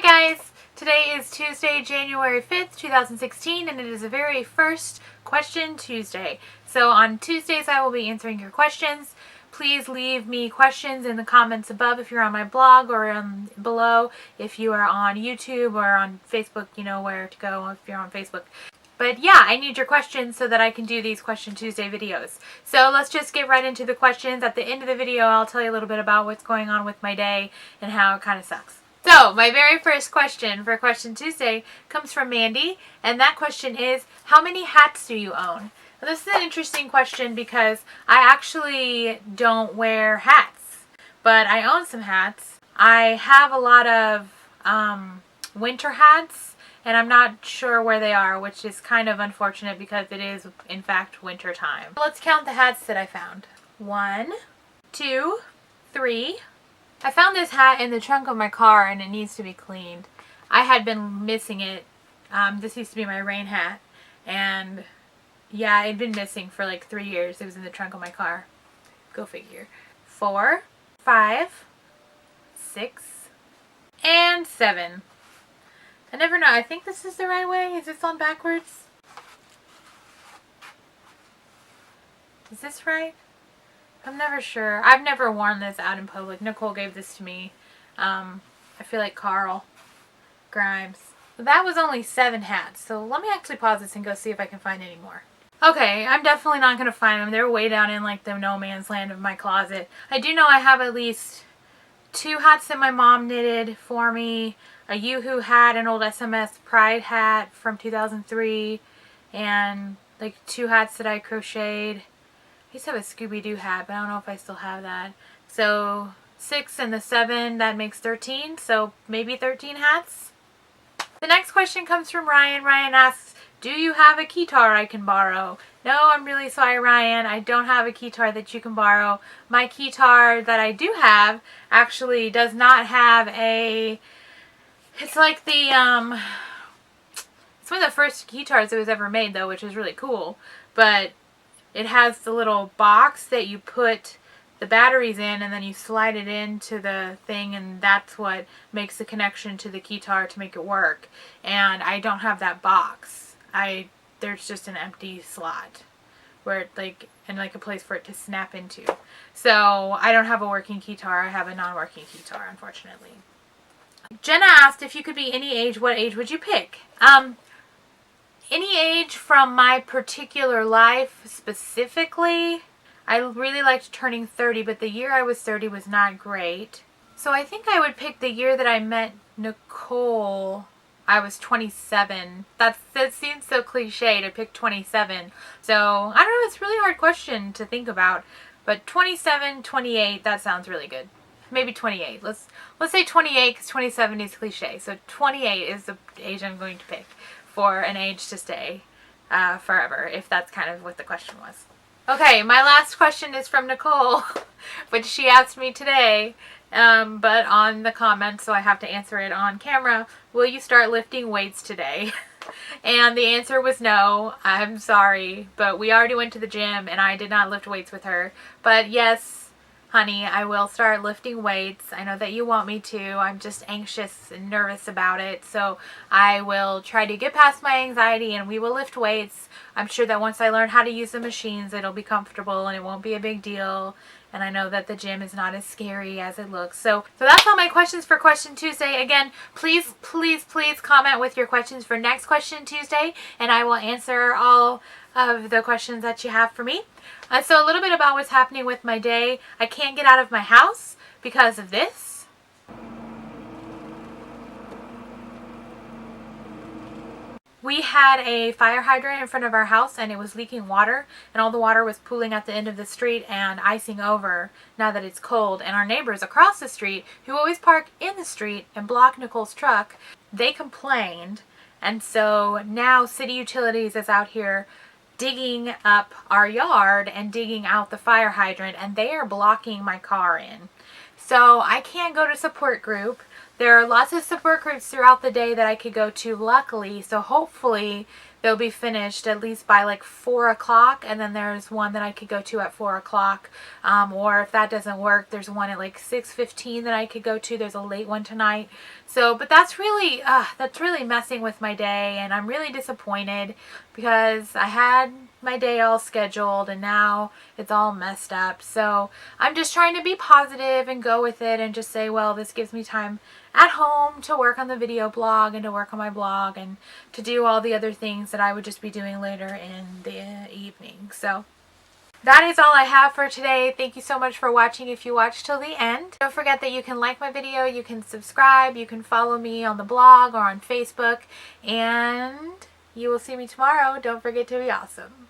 Hi guys! Today is Tuesday, January 5th, 2016, and it is the very first Question Tuesday. So on Tuesdays I will be answering your questions. Please leave me questions in the comments above if you're on my blog, or below if you are on YouTube or on Facebook. You know where to go if you're on Facebook. But yeah, I need your questions so that I can do these Question Tuesday videos. So let's just get right into the questions. At the end of the video, I'll tell you a little bit about what's going on with my day and how it kind of sucks. So, my very first question for Question Tuesday comes from Mandy, and that question is, how many hats do you own? Now, this is an interesting question because I actually don't wear hats, but I own some hats. I have a lot of winter hats, and I'm not sure where they are, which is kind of unfortunate because it is, in fact, winter time. Let's count the hats that I found. 1, 2, 3. I found this hat in the trunk of my car and it needs to be cleaned. I had been missing it. This used to be my rain hat, and yeah, it had been missing for like 3 years. It was in the trunk of my car. Go figure. 4, 5, 6, and 7. I never know. I think this is the right way. Is this on backwards? Is this right? I'm never sure. I've never worn this out in public. Nicole gave this to me. I feel like Carl Grimes. That was only 7 hats. So let me actually pause this and go see if I can find any more. Okay, I'm definitely not going to find them. They're way down in like the no man's land of my closet. I do know I have at least 2 hats that my mom knitted for me. A Yoo-Hoo hat, an old SMS Pride hat from 2003. And like 2 hats that I crocheted. I used to have a Scooby-Doo hat, but I don't know if I still have that. So 6 and the 7, that makes 13. So maybe 13 hats. The next question comes from Ryan. Ryan asks, do you have a keytar I can borrow? No, I'm really sorry, Ryan. I don't have a keytar that you can borrow. My keytar that I do have actually does not have a... It's like the... It's one of the first keytars that was ever made, though, which is really cool. But it has the little box that you put the batteries in, and then you slide it into the thing, and that's what makes the connection to the keytar to make it work. And I don't have that box. There's just an empty slot where it and a place for it to snap into. So I don't have a working keytar. I have a non-working keytar, unfortunately. Jenna asked, if you could be any age, what age would you pick? Any age from my particular life specifically. I really liked turning 30, but the year I was 30 was not great. So I think I would pick the year that I met Nicole. I was 27. That seems so cliche to pick 27. So I don't know, it's a really hard question to think about. But 27, 28, that sounds really good. Maybe 28. Let's say 28 because 27 is cliche. So 28 is the age I'm going to pick for an age to stay forever, if that's kind of what the question was. Okay, my last question is from Nicole, which she asked me today, but on the comments, so I have to answer it on camera. Will you start lifting weights today? And the answer was no. I'm sorry, but we already went to the gym and I did not lift weights with her. But yes, honey, I will start lifting weights. I know that you want me to. I'm just anxious and nervous about it. So I will try to get past my anxiety and we will lift weights. I'm sure that once I learn how to use the machines, it'll be comfortable and it won't be a big deal. And I know that the gym is not as scary as it looks. So that's all my questions for Question Tuesday. Again, please, please, please comment with your questions for next Question Tuesday, and I will answer all of the questions that you have for me. So a little bit about what's happening with my day. I can't get out of my house because of this. We had a fire hydrant in front of our house and it was leaking water, and all the water was pooling at the end of the street and icing over now that it's cold. And our neighbors across the street, who always park in the street and block Nicole's truck, they complained. And so now City Utilities is out here digging up our yard and digging out the fire hydrant, and they are blocking my car in. So I can't go to support group. there are lots of support groups throughout the day that I could go to, luckily, so hopefully they'll be finished at least by like 4 o'clock, and then there's one that I could go to at 4 o'clock, or if that doesn't work, there's one at like 6:15 that I could go to. There's a late one tonight. So, but that's really messing with my day, and I'm really disappointed because I had my day all scheduled and now it's all messed up. So I'm just trying to be positive and go with it and just say, well, this gives me time at home to work on the video blog and to work on my blog and to do all the other things that I would just be doing later in the evening. So that is all I have for today. Thank you so much for watching if you watched till the end. Don't forget that you can like my video, you can subscribe, you can follow me on the blog or on Facebook, and you will see me tomorrow. Don't forget to be awesome.